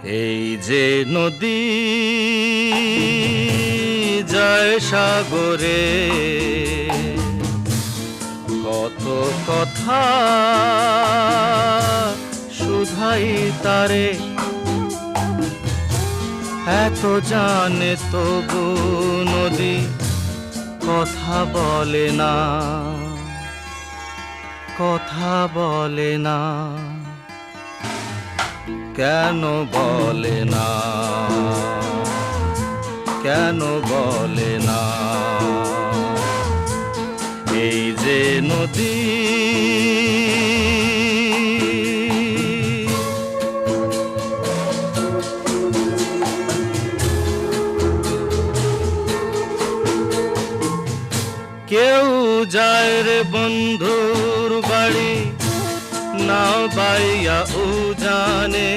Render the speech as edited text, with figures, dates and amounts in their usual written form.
এই যে নদী যায় সাগরে, কত কথা শুধাই তারে, এত জানে তবু নদী কথা বলে না, কথা বলে না। কেন বলে না, কেন বলে না? এই যে নদী কেউ যায় রে বন্ধুর বাড়ি, নাও বাইয়া ও জানে